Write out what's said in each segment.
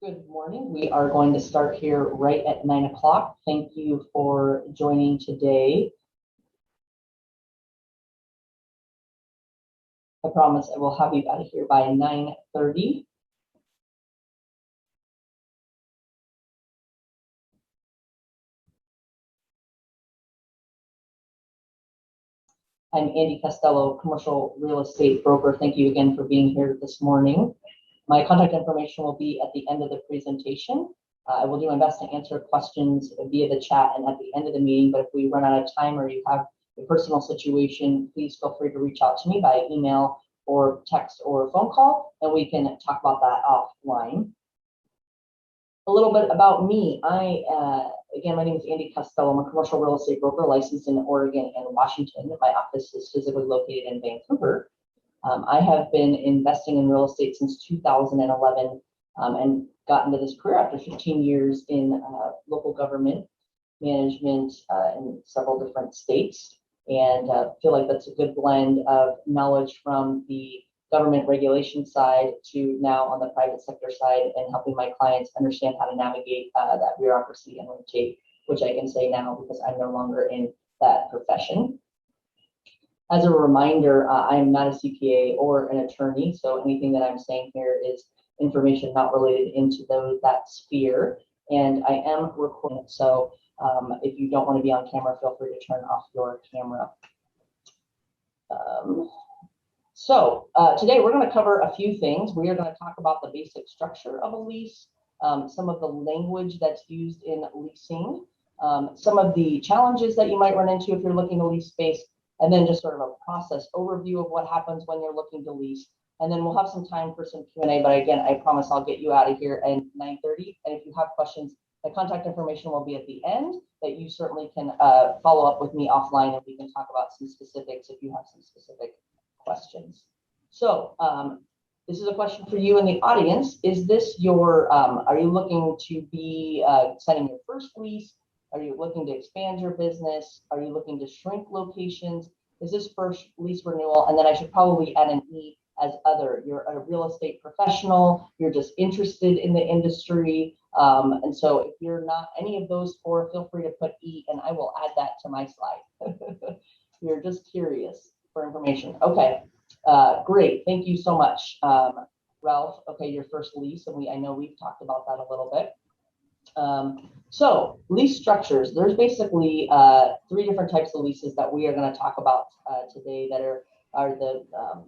Good morning. We are going to start here right at 9 o'clock. Thank you for joining today. I promise I will have you out of here by 9:30. I'm Andy Costello, commercial real estate broker. Thank you again for being here this morning. My contact information will be at the end of the presentation. I will do my best to answer questions via the chat and at the end of the meeting, but if we run out of time or you have a personal situation, please feel free to reach out to me by email or text or phone call, and we can talk about that offline. A little bit about me. Again, my name is Andy Costello. I'm a commercial real estate broker licensed in Oregon and Washington. My office is physically located in Vancouver. I have been investing in real estate since 2011 and got into this career after 15 years in local government management in several different states, and feel like that's a good blend of knowledge from the government regulation side to now on the private sector side and helping my clients understand how to navigate that bureaucracy and red tape, which I can say now because I'm no longer in that profession. As a reminder, I am not a CPA or an attorney, so anything that I'm saying here is information not related into that sphere. And I am recording, so if you don't want to be on camera, feel free to turn off your camera. Today we're going to cover a few things. We are going to talk about the basic structure of a lease, some of the language that's used in leasing, some of the challenges that you might run into if you're looking to lease space, and then just sort of a process overview of what happens when you're looking to lease. And then we'll have some time for some Q&A, but again, I promise I'll get you out of here at 9:30. And if you have questions, my contact information will be at the end, that you certainly can follow up with me offline and we can talk about some specifics if you have some specific questions. So this is a question for you in the audience. Is this your, are you looking to be signing your first lease? Are you looking to expand your business? Are you looking to shrink locations? Is this first lease renewal? And then I should probably add an E as other. You're a real estate professional. You're just interested in the industry. And so if you're not any of those four, feel free to put E and I will add that to my slide. You're just curious for information. Okay, great. Thank you so much, Ralph. Okay, your first lease, and I know we've talked about that a little bit. So lease structures, there's basically three different types of leases that we are going to talk about today that are the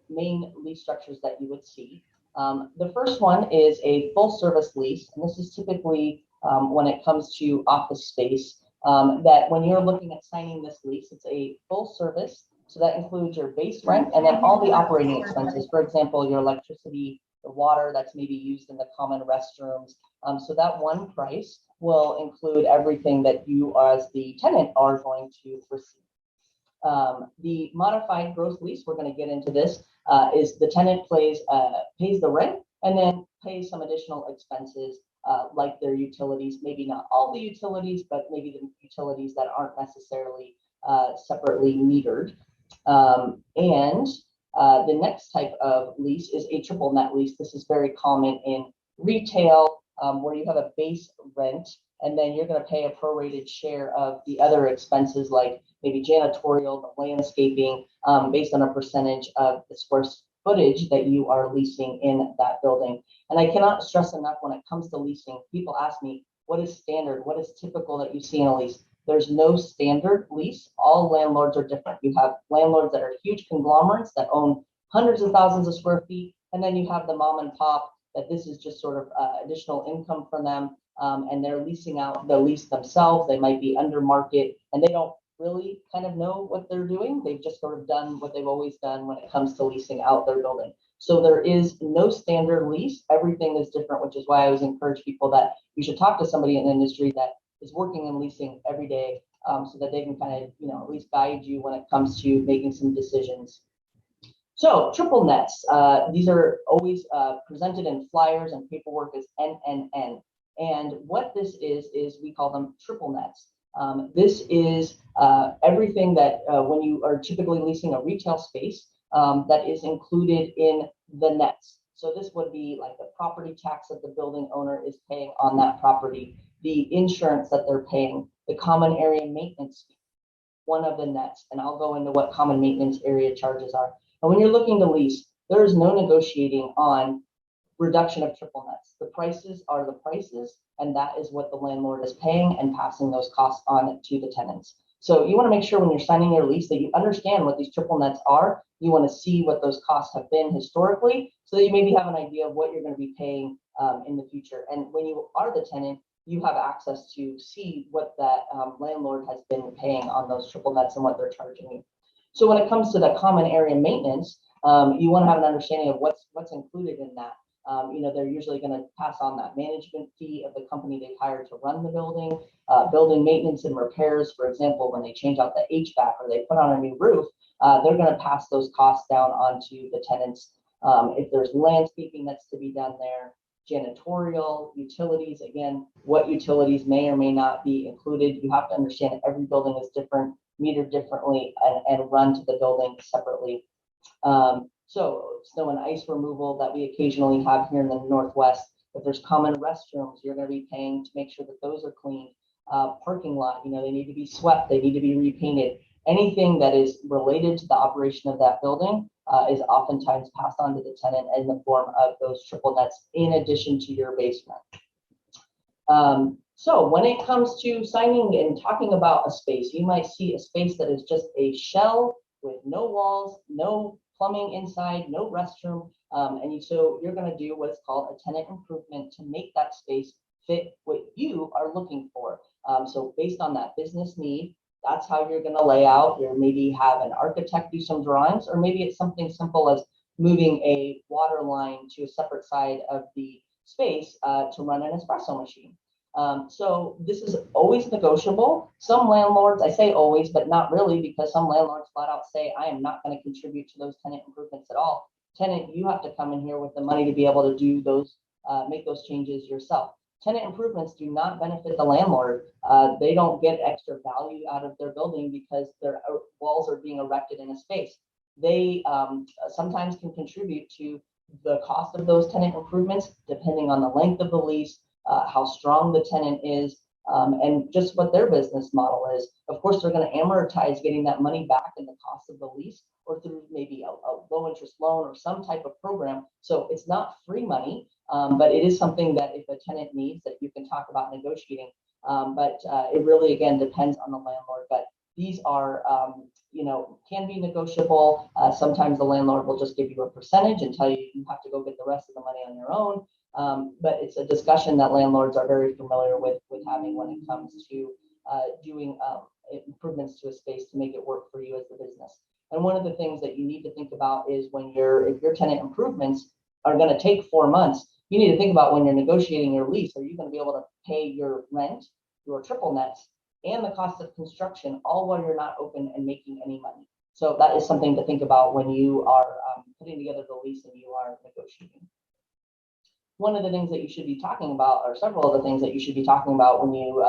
main lease structures that you would see. The first one is a full service lease, and this is typically when it comes to office space, that when you're looking at signing this lease, it's a full service. So that includes your base rent and then all the operating expenses. For example, your electricity, the water that's maybe used in the common restrooms. So that one price will include everything that you as the tenant are going to receive. The modified gross lease, we're going to get into this, is the tenant pays the rent and then pays some additional expenses like their utilities, maybe not all the utilities, but maybe the utilities that aren't necessarily separately metered. The next type of lease is a triple net lease. This is very common in retail, where you have a base rent and then you're going to pay a prorated share of the other expenses like maybe janitorial, the landscaping, based on a percentage of the square footage that you are leasing in that building. And I cannot stress enough when it comes to leasing, people ask me, what is standard? What is typical that you see in a lease? There's no standard lease. All landlords are different. You have landlords that are huge conglomerates that own hundreds of thousands of square feet. And then you have the mom and pop that this is just sort of additional income for them. And they're leasing out the lease themselves. They might be under market and they don't really kind of know what they're doing. They've just sort of done what they've always done when it comes to leasing out their building. So there is no standard lease. Everything is different, which is why I always encourage people that you should talk to somebody in the industry that is working in leasing every day, so that they can kind of, at least guide you when it comes to making some decisions. So triple nets, these are always presented in flyers and paperwork as NNN. And what this is we call them triple nets. This is everything that when you are typically leasing a retail space that is included in the nets. So this would be like the property tax that the building owner is paying on that property, the insurance that they're paying, the common area maintenance fee, one of the nets, and I'll go into what common maintenance area charges are. And when you're looking to lease, there is no negotiating on reduction of triple nets. The prices are the prices, and that is what the landlord is paying and passing those costs on to the tenants. So you want to make sure when you're signing your lease that you understand what these triple nets are. You want to see what those costs have been historically so that you maybe have an idea of what you're going to be paying in the future. And when you are the tenant, you have access to see what that landlord has been paying on those triple nets and what they're charging you. So when it comes to the common area maintenance, you want to have an understanding of what's included in that. They're usually going to pass on that management fee of the company they've hired to run the building, building maintenance and repairs. For example, when they change out the HVAC or they put on a new roof, they're going to pass those costs down onto the tenants. If there's landscaping that's to be done there, janitorial, utilities, again, what utilities may or may not be included. You have to understand that every building is different, metered differently, and run to the building separately. So snow and ice removal that we occasionally have here in the Northwest. If there's common restrooms, you're going to be paying to make sure that those are cleaned. Parking lot, they need to be swept, they need to be repainted. Anything that is related to the operation of that building is oftentimes passed on to the tenant in the form of those triple nets in addition to your basement. So when it comes to signing and talking about a space, you might see a space that is just a shell with no walls, no plumbing inside, no restroom. So you're going to do what is called a tenant improvement to make that space fit what you are looking for. So based on that business need, that's how you're going to lay out. You maybe have an architect do some drawings, or maybe it's something simple as moving a water line to a separate side of the space to run an espresso machine. So this is always negotiable. Some landlords, I say always, but not really, because some landlords flat out say, I am not going to contribute to those tenant improvements at all. Tenant, you have to come in here with the money to be able to do those, make those changes yourself. Tenant improvements do not benefit the landlord. They don't get extra value out of their building because their walls are being erected in a space. They sometimes can contribute to the cost of those tenant improvements, depending on the length of the lease, how strong the tenant is, and just what their business model is. Of course, they're going to amortize getting that money back in the cost of the lease, or through maybe a low interest loan or some type of program. So it's not free money, but it is something that if a tenant needs, that you can talk about negotiating. But it really, again, depends on the landlord. But these are, can be negotiable. Sometimes the landlord will just give you a percentage and tell you you have to go get the rest of the money on your own. But it's a discussion that landlords are very familiar with having when it comes to doing improvements to a space to make it work for you as the business. And one of the things that you need to think about is if your tenant improvements are going to take 4 months, you need to think about when you're negotiating your lease, are you going to be able to pay your rent, your triple nets, and the cost of construction, all while you're not open and making any money? So that is something to think about when you are putting together the lease and you are negotiating. One of the things that you should be talking about, or several of the things that you should be talking about when you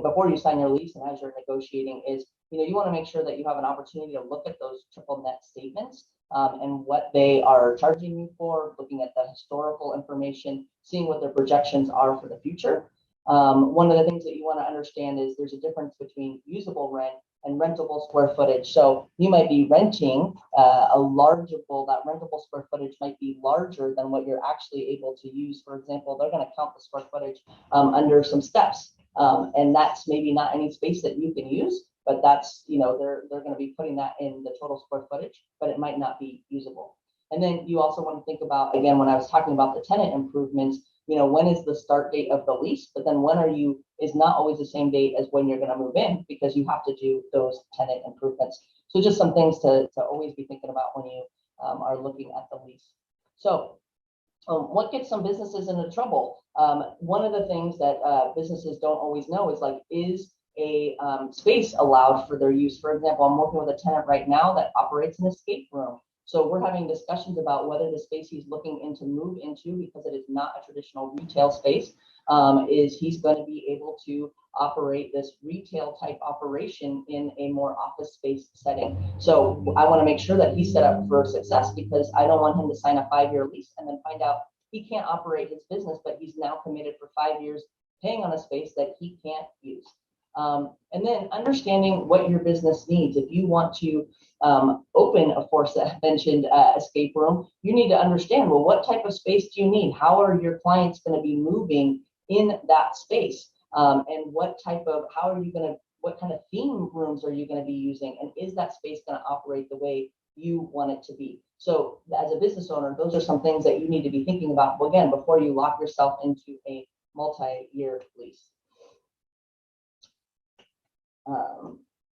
before you sign your lease and as you're negotiating is, you want to make sure that you have an opportunity to look at those triple net statements and what they are charging you for, looking at the historical information, seeing what their projections are for the future. One of the things that you want to understand is there's a difference between usable rent and rentable square footage. So you might be renting that rentable square footage might be larger than what you're actually able to use. For example, they're going to count the square footage under some steps. And that's maybe not any space that you can use, but that's, they're going to be putting that in the total square footage, but it might not be usable. And then you also want to think about, again, when I was talking about the tenant improvements, when is the start date of the lease, but then is not always the same date as when you're going to move in, because you have to do those tenant improvements. So just some things to always be thinking about when you are looking at the lease. So what gets some businesses into trouble? One of the things that businesses don't always know is a space allowed for their use? For example, I'm working with a tenant right now that operates an escape room. So we're having discussions about whether the space he's looking into move into, because it is not a traditional retail space, is he's going to be able to operate this retail type operation in a more office space setting. So I want to make sure that he's set up for success, because I don't want him to sign a 5-year lease and then find out he can't operate his business, but he's now committed for 5 years paying on a space that he can't use. And then understanding what your business needs. If you want to open a aforementioned escape room, you need to understand, well, what type of space do you need? How are your clients going to be moving in that space? And what kind of theme rooms are you going to be using? And is that space going to operate the way you want it to be? So as a business owner, those are some things that you need to be thinking about, again, before you lock yourself into a multi-year lease.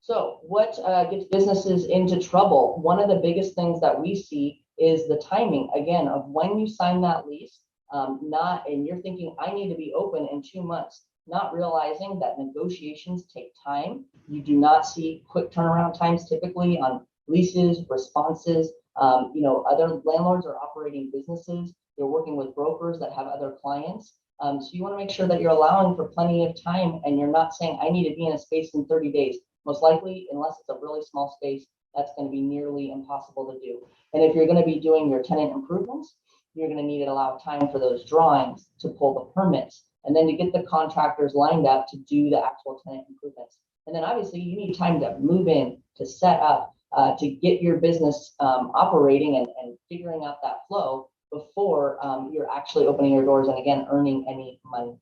So what gets businesses into trouble? One of the biggest things that we see is the timing, again, of when you sign that lease, and you're thinking, I need to be open in 2 months, not realizing that negotiations take time. You do not see quick turnaround times typically on leases, responses. Other landlords are operating businesses. They're working with brokers that have other clients. So you want to make sure that you're allowing for plenty of time, and you're not saying, I need to be in a space in 30 days. Most likely, unless it's a really small space, that's going to be nearly impossible to do. And if you're going to be doing your tenant improvements, you're going to need to allow time for those drawings, to pull the permits, and then to get the contractors lined up to do the actual tenant improvements. And then obviously you need time to move in, to set up, to get your business operating and figuring out that flow before you're actually opening your doors and, again, earning any money.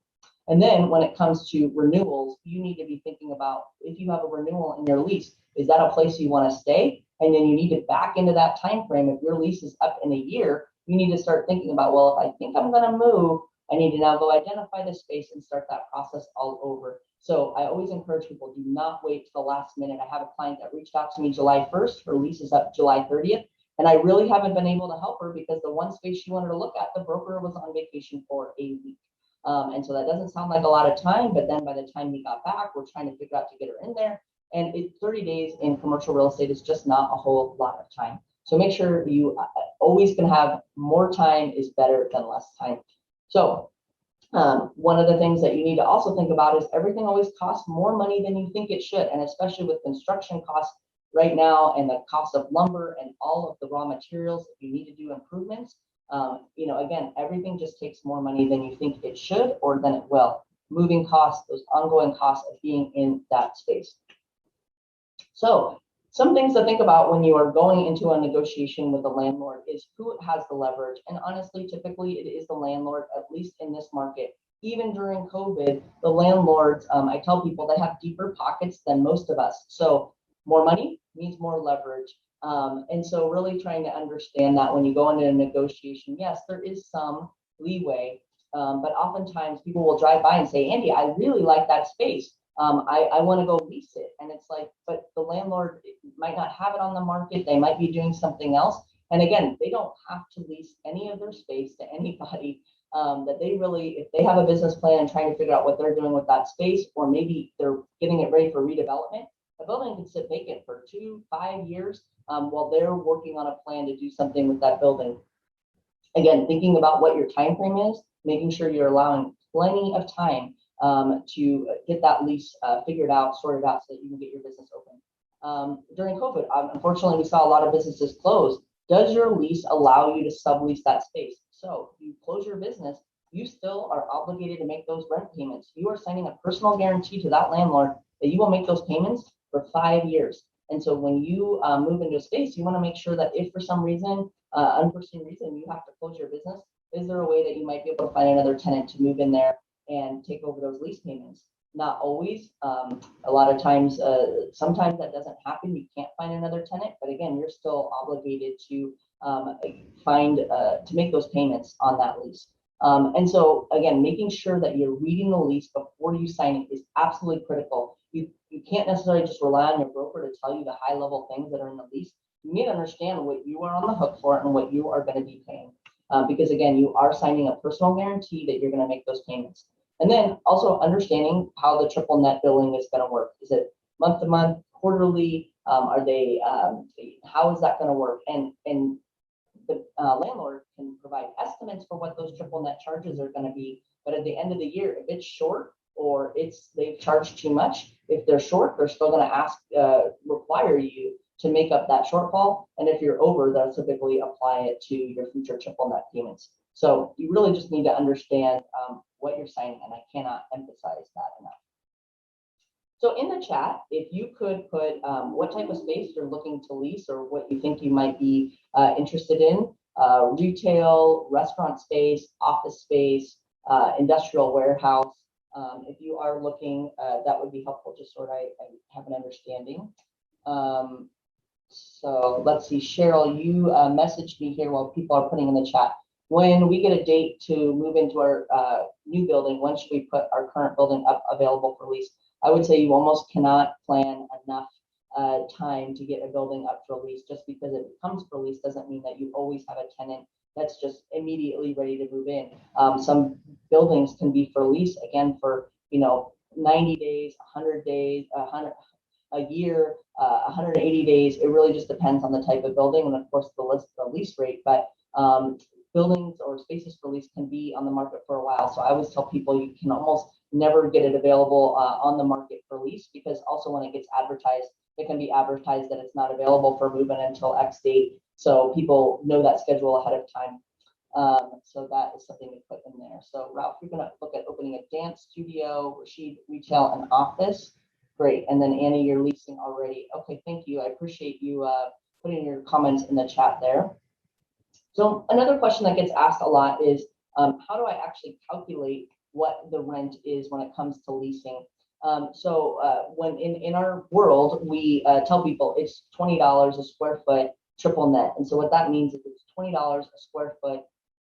And then when it comes to renewals, you need to be thinking about, if you have a renewal in your lease, is that a place you want to stay? And then you need to back into that time frame. If your lease is up in a year, you need to start thinking about, well, if I think I'm going to move, I need to now go identify the space and start that process all over. So I always encourage people, do not wait to the last minute. I have a client that reached out to me July 1st. Her lease is up July 30th. And I really haven't been able to help her because the one space she wanted to look at, the broker was on vacation for a week. And so that doesn't sound like a lot of time, but then by the time he got back, we're trying to figure out to get her in there. And 30 days in commercial real estate is just not a whole lot of time. So make sure you always can have more time is better than less time. So one of the things that you need to also think about is everything always costs more money than you think it should. And especially with construction costs right now and the cost of lumber and all of the raw materials, if you need to do improvements, again, everything just takes more money than you think it should or than it will. Moving costs, those ongoing costs of being in that space. So some things to think about when you are going into a negotiation with a landlord is who has the leverage. And honestly, typically it is the landlord, at least in this market. Even during COVID, the landlords, I tell people, they have deeper pockets than most of us. So more money means more leverage. And so really trying to understand that when you go into a negotiation, yes, there is some leeway, but oftentimes people will drive by and say, Andy, I really like that space. I want to go lease it. And it's like, but the landlord might not have it on the market. They might be doing something else. And again, they don't have to lease any of their space to anybody. That they really, if they have a business plan and trying to figure out what they're doing with that space, or maybe they're getting it ready for redevelopment, a building can sit vacant for 2-5 years while they're working on a plan to do something with that building. Again, thinking about what your time frame is, making sure you're allowing plenty of time to get that lease figured out, sorted out, so that you can get your business open. During COVID, unfortunately, we saw a lot of businesses close. Does your lease allow you to sublease that space? So you close your business, you still are obligated to make those rent payments. You are signing a personal guarantee to that landlord that you will make those payments for 5 years. And so when you move into a space, you want to make sure that if for some reason, unforeseen reason, you have to close your business, is there a way that you might be able to find another tenant to move in there and take over those lease payments? Not always. A lot of times, sometimes that doesn't happen. You can't find another tenant, but again, you're still obligated to to make those payments on that lease. And so again, making sure that you're reading the lease before you sign it is absolutely critical. You can't necessarily just rely on your broker to tell you the high level things that are in the lease. You need to understand what you are on the hook for and what you are going to be paying. Because again, you are signing a personal guarantee that you're going to make those payments. And then also understanding how the triple net billing is going to work. Is it month to month, quarterly? Are they, how is that going to work? And the landlord can provide estimates for what those triple net charges are going to be. But at the end of the year, if it's short or they've charged too much, if they're short, they're still going to require you to make up that shortfall. And if you're over, they'll typically apply it to your future triple net payments. So you really just need to understand what you're signing, and I cannot emphasize that enough. So in the chat, if you could put what type of space you're looking to lease or what you think you might be interested in, retail, restaurant space, office space, industrial warehouse. If you are looking, that would be helpful just so I have an understanding. So let's see, Cheryl, you messaged me here while people are putting in the chat. When we get a date to move into our new building, when should we put our current building up available for lease? I would say you almost cannot plan enough time to get a building up for lease. Just because it becomes for lease doesn't mean that you always have a tenant that's just immediately ready to move in. Some buildings can be for lease, again, for 90 days, 100 days, a year, 180 days. It really just depends on the type of building and of course the lease rate. But buildings or spaces for lease can be on the market for a while. So I always tell people you can almost never get it available on the market for lease, because also when it gets advertised, it can be advertised that it's not available for move-in until X date. So people know that schedule ahead of time. So that is something to put in there. So Ralph, you're going to look at opening a dance studio, Rashid, retail, and office. Great. And then Annie, you're leasing already. Okay, thank you. I appreciate you putting your comments in the chat there. So another question that gets asked a lot is, how do I actually calculate what the rent is when it comes to leasing? When in our world, we tell people it's $20 a square foot triple net. And so what that means is it's $20 a square foot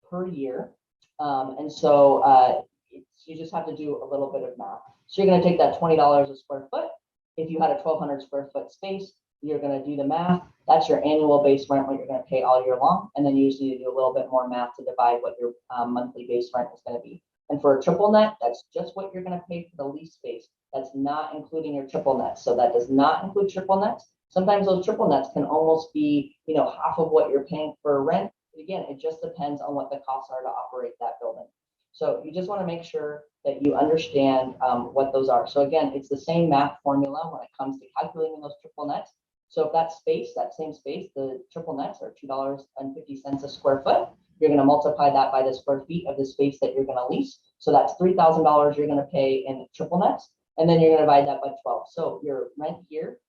per year. You just have to do a little bit of math. So you're going to take that $20 a square foot. If you had a 1,200 square foot space, you're going to do the math. That's your annual base rent, what you're going to pay all year long. And then you just need to do a little bit more math to divide what your monthly base rent is going to be. And for a triple net, that's just what you're going to pay for the lease space. That's not including your triple nets. So that does not include triple nets. Sometimes those triple nets can almost be, half of what you're paying for rent. But again, it just depends on what the costs are to operate that building. So you just want to make sure that you understand what those are. So again, it's the same math formula when it comes to calculating those triple nets. So if that same space, the triple nets are $2.50 a square foot, you're going to multiply that by the square feet of the space that you're going to lease. So that's $3,000 you're going to pay in triple nets, and then you're going to divide that by 12. So your rent here,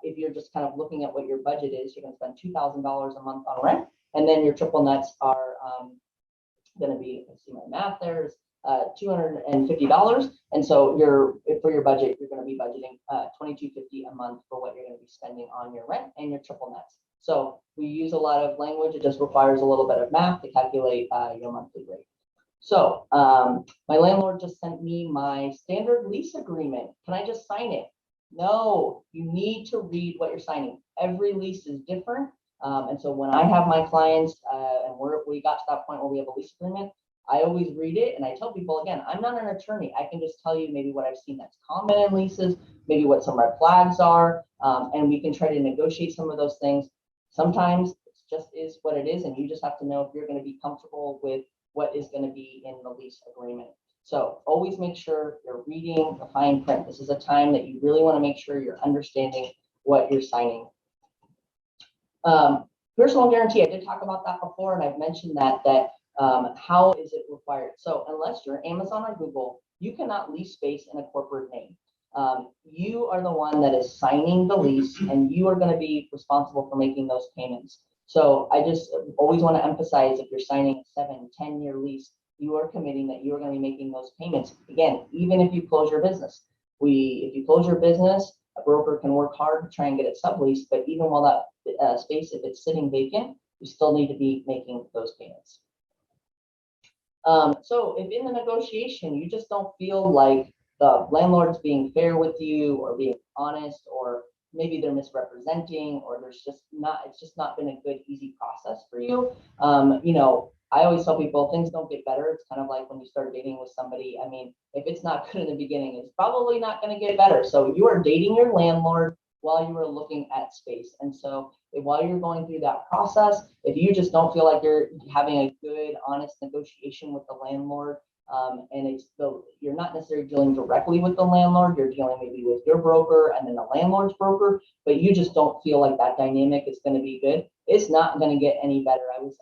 if you're just kind of looking at what your budget is, you're going to spend $2,000 a month on rent, and then your triple nets are going to be, let's see my math there, is $250. And so for your budget, you're going to be budgeting $2,250 a month for what you're going to be spending on your rent and your triple nets. So we use a lot of language. It just requires a little bit of math to calculate your monthly rate. So my landlord just sent me my standard lease agreement. Can I just sign it? No, you need to read what you're signing. Every lease is different. And so when I have my clients and we got to that point where we have a lease agreement, I always read it and I tell people, again, I'm not an attorney. I can just tell you maybe what I've seen that's common in leases, maybe what some red flags are, and we can try to negotiate some of those things. Sometimes it just is what it is, and you just have to know if you're going to be comfortable with what is going to be in the lease agreement. So always make sure you're reading the fine print. This is a time that you really want to make sure you're understanding what you're signing. Personal guarantee, I did talk about that before, and I've mentioned that how is it required? So unless you're Amazon or Google, you cannot lease space in a corporate name. You are the one that is signing the lease, and you are going to be responsible for making those payments. So I just always want to emphasize, if you're signing a 7-10 year lease, you are committing that you are going to be making those payments. Again, even if you close your business, if you close your business, a broker can work hard to try and get it subleased, but even while that space, if it's sitting vacant, you still need to be making those payments. So if in the negotiation, you just don't feel like the landlord's being fair with you or being honest, or maybe they're misrepresenting, or it's just not been a good, easy process for you. I always tell people things don't get better. It's kind of like when you start dating with somebody. I mean, if it's not good in the beginning, it's probably not going to get better. So you are dating your landlord. while you are looking at space. And so while you're going through that process, if you just don't feel like you're having a good, honest negotiation with the landlord, and you're not necessarily dealing directly with the landlord, you're dealing maybe with your broker and then the landlord's broker, but you just don't feel like that dynamic is going to be good, it's not going to get any better. I was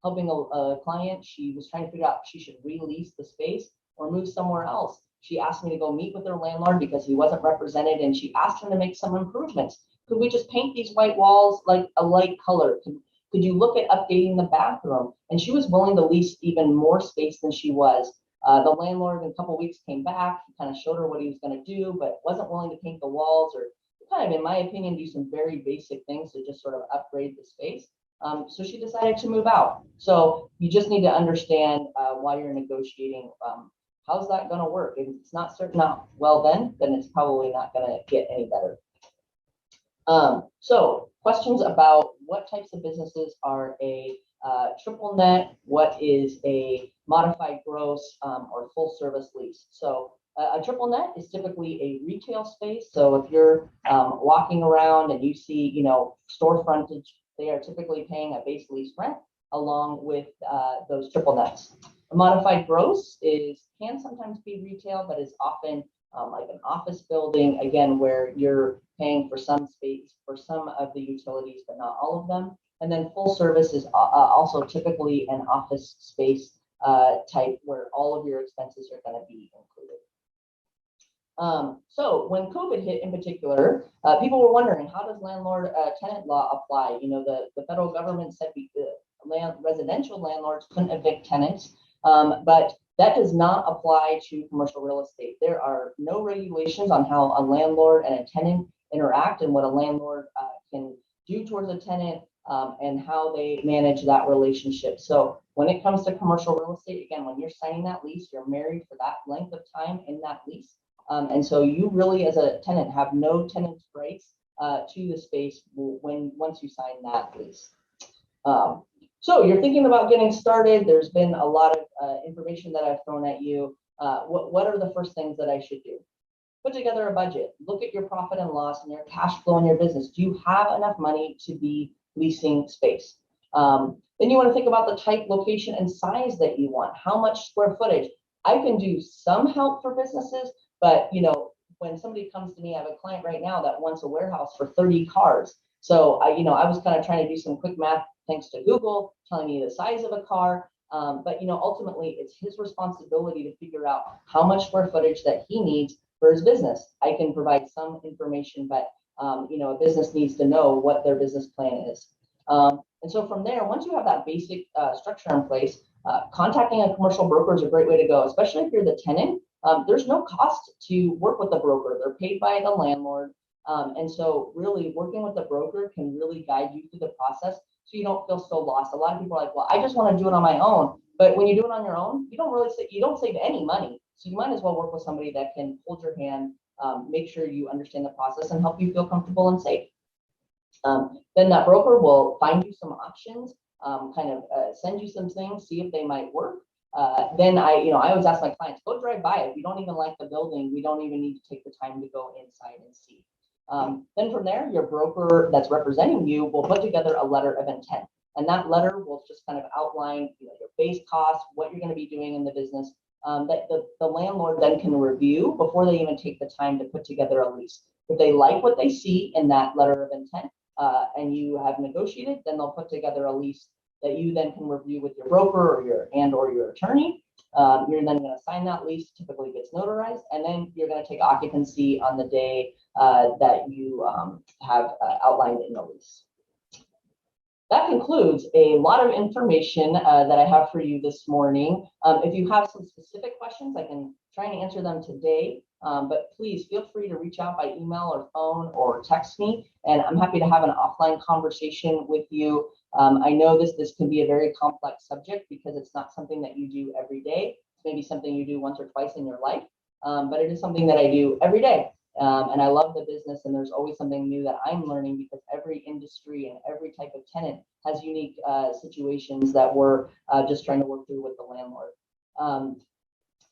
helping a client. She was trying to figure out if she should release the space or move somewhere else. She asked me to go meet with her landlord because he wasn't represented, and she asked him to make some improvements. Could we just paint these white walls like a light color? Could you look at updating the bathroom? And she was willing to lease even more space than she was. The landlord in a couple of weeks came back, he kind of showed her what he was going to do, but wasn't willing to paint the walls or kind of, in my opinion, do some very basic things to just sort of upgrade the space. So she decided to move out. So you just need to understand while you're negotiating, how's that going to work? If it's not certain out well then it's probably not going to get any better. So questions about what types of businesses are a triple net, what is a modified gross or full service lease. So a triple net is typically a retail space. So if you're walking around and you see, store frontage, they are typically paying a base lease rent along with those triple nets. A modified gross can sometimes be retail, but is often like an office building, again, where you're paying for some space for some of the utilities, but not all of them. And then full service is also typically an office space type where all of your expenses are going to be included. So when COVID hit in particular, people were wondering, how does landlord tenant law apply? The federal government said residential landlords couldn't evict tenants, but that does not apply to commercial real estate. There are no regulations on how a landlord and a tenant interact and what a landlord can do towards a tenant and how they manage that relationship. So when it comes to commercial real estate, again, when you're signing that lease, you're married for that length of time in that lease. And so you really, as a tenant, have no tenant rights to the space once you sign that lease. So you're thinking about getting started. There's been a lot of information that I've thrown at you. What are the first things that I should do? Put together a budget. Look at your profit and loss and your cash flow in your business. Do you have enough money to be leasing space? Then you want to think about the type, location, and size that you want. How much square footage? I can do some help for businesses, but when somebody comes to me, I have a client right now that wants a warehouse for 30 cars. So I was kind of trying to do some quick math thanks to Google, telling me the size of a car. But ultimately, it's his responsibility to figure out how much square footage that he needs for his business. I can provide some information, but a business needs to know what their business plan is. And so from there, once you have that basic structure in place, contacting a commercial broker is a great way to go, especially if you're the tenant. There's no cost to work with the broker. They're paid by the landlord. And so really working with the broker can really guide you through the process so you don't feel so lost. A lot of people are like, well, I just want to do it on my own. But when you do it on your own, you don't save any money. So you might as well work with somebody that can hold your hand, make sure you understand the process and help you feel comfortable and safe. Then that broker will find you some options, send you some things, see if they might work. Then I always ask my clients, go drive by it. If you don't even like the building, we don't even need to take the time to go inside and see. Then from there, your broker that's representing you will put together a letter of intent. And that letter will just kind of outline your base costs, what you're going to be doing in the business, that the landlord then can review before they even take the time to put together a lease. If they like what they see in that letter of intent and you have negotiated, then they'll put together a lease that you then can review with your broker or your attorney. You're then going to sign that lease, typically gets notarized, and then you're going to take occupancy on the day that you have outlined in the lease. That concludes a lot of information that I have for you this morning. If you have some specific questions, I can try and answer them today, but please feel free to reach out by email or phone or text me, and I'm happy to have an offline conversation with you. I know this can be a very complex subject because it's not something that you do every day. It's maybe something you do once or twice in your life, but it is something that I do every day. And I love the business, and there's always something new that I'm learning because every industry and every type of tenant has unique situations that we're just trying to work through with the landlord.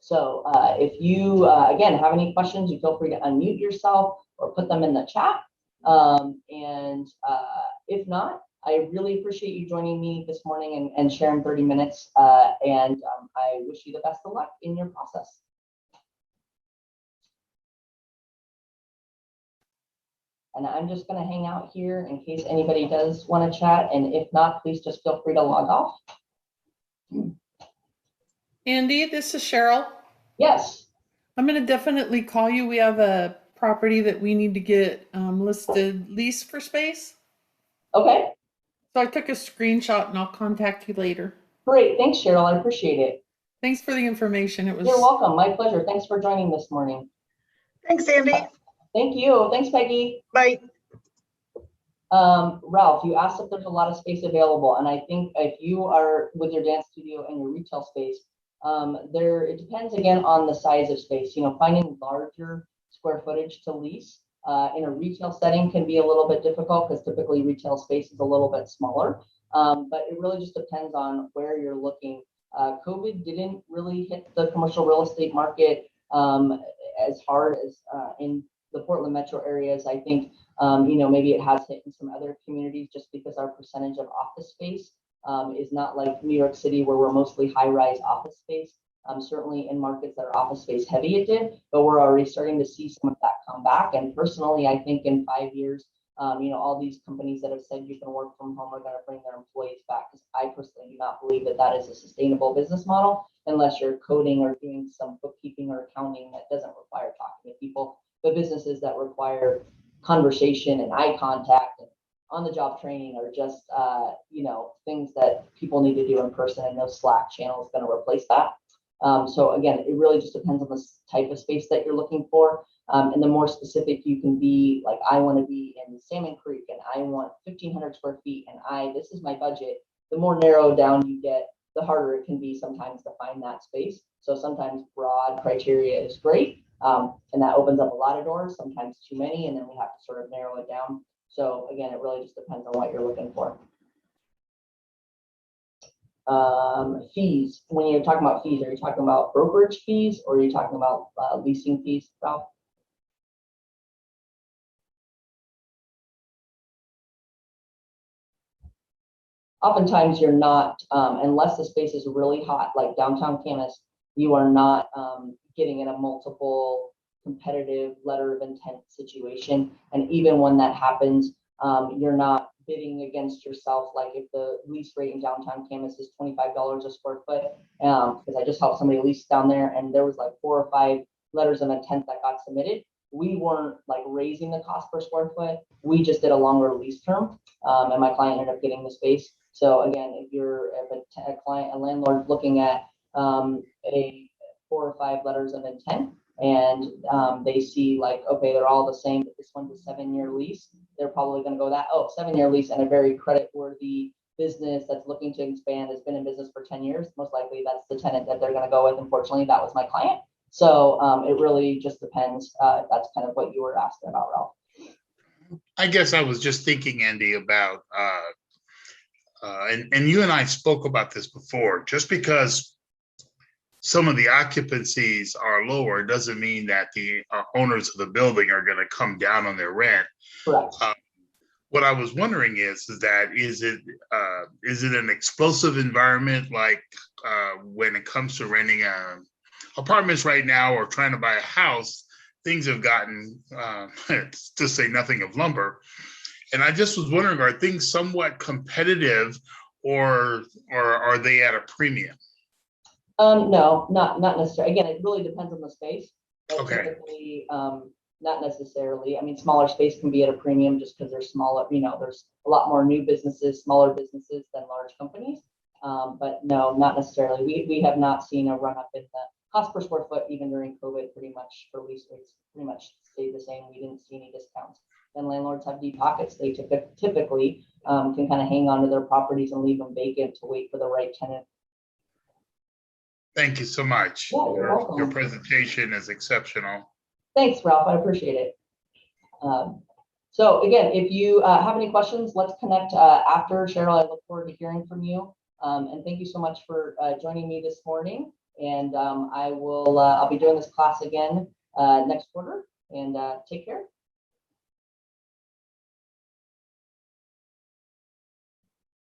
So if you, again, have any questions, you feel free to unmute yourself or put them in the chat. If not, I really appreciate you joining me this morning and sharing 30 minutes. I wish you the best of luck in your process. And I'm just going to hang out here in case anybody does want to chat. And if not, please just feel free to log off. Andy, this is Cheryl. Yes. I'm going to definitely call you. We have a property that we need to get listed lease for space. Okay. So I took a screenshot and I'll contact you later. Great. Thanks, Cheryl. I appreciate it. Thanks for the information. You're welcome. My pleasure. Thanks for joining this morning. Thanks, Andy. Thank you. Thanks, Peggy. Bye. Ralph, you asked if there's a lot of space available, and I think if you are with your dance studio and your retail space, it depends again on the size of space. Finding larger square footage to lease in a retail setting can be a little bit difficult because typically retail space is a little bit smaller. But it really just depends on where you're looking. COVID didn't really hit the commercial real estate market as hard as in the Portland metro areas. I think maybe it has hit in some other communities just because our percentage of office space is not like New York City where we're mostly high-rise office space. Certainly in markets that are office space heavy it did, but we're already starting to see some of that come back. And personally, I think in 5 years, all these companies that have said you can work from home are going to bring their employees back, because I personally do not believe that that is a sustainable business model unless you're coding or doing some bookkeeping or accounting that doesn't require talking to people. But businesses that require conversation and eye contact and on-the-job training are just things that people need to do in person, and no Slack channel is going to replace that. So again, it really just depends on the type of space that you're looking for. And the more specific you can be, like I want to be in Salmon Creek and I want 1,500 square feet and this is my budget, the more narrowed down you get, the harder it can be sometimes to find that space. So sometimes broad criteria is great. And that opens up a lot of doors, sometimes too many, and then we have to sort of narrow it down. So again, it really just depends on what you're looking for. Fees. When you're talking about fees, are you talking about brokerage fees or are you talking about leasing fees, Ralph? Oftentimes you're not, unless the space is really hot, like downtown campus, you are not getting in a multiple competitive letter of intent situation. And even when that happens, you're not bidding against yourself. Like if the lease rate in downtown campus is $25 a square foot, because I just helped somebody lease down there and there was like 4 or 5 letters of intent that got submitted. We weren't like raising the cost per square foot. We just did a longer lease term, and my client ended up getting the space. So again, if a landlord looking at a 4 or 5 letters of intent, and they see like, okay, they're all the same, but this one's a 7-year lease, they're probably going to go that, 7-year lease and a very credit-worthy business that's looking to expand, has been in business for 10 years. Most likely that's the tenant that they're going to go with. Unfortunately, that was my client. So it really just depends. That's kind of what you were asking about, Ralph. I guess I was just thinking, Andy, about, and you and I spoke about this before, just because some of the occupancies are lower doesn't mean that the owners of the building are going to come down on their rent. Correct. What I was wondering is it an explosive environment, like when it comes to renting apartments right now or trying to buy a house? Things have gotten, to say nothing of lumber. And I just was wondering, are things somewhat competitive or are they at a premium? No, not necessarily. Again, it really depends on the space. Okay. Typically, not necessarily. I mean, smaller space can be at a premium just because they're smaller. There's a lot more new businesses, smaller businesses than large companies. But no, not necessarily. We have not seen a run up in the cost per square foot, even during COVID. Pretty much for lease rates, pretty much stayed the same. We didn't see any discounts. And landlords have deep pockets. They typically can kind of hang on to their properties and leave them vacant to wait for the right tenant. Thank you so much. Yeah, you're welcome. Your presentation is exceptional. Thanks, Ralph. I appreciate it. So again, if you have any questions, let's connect after. Cheryl, I look forward to hearing from you. And thank you so much for joining me this morning. And I'll be doing this class again next quarter. And take care.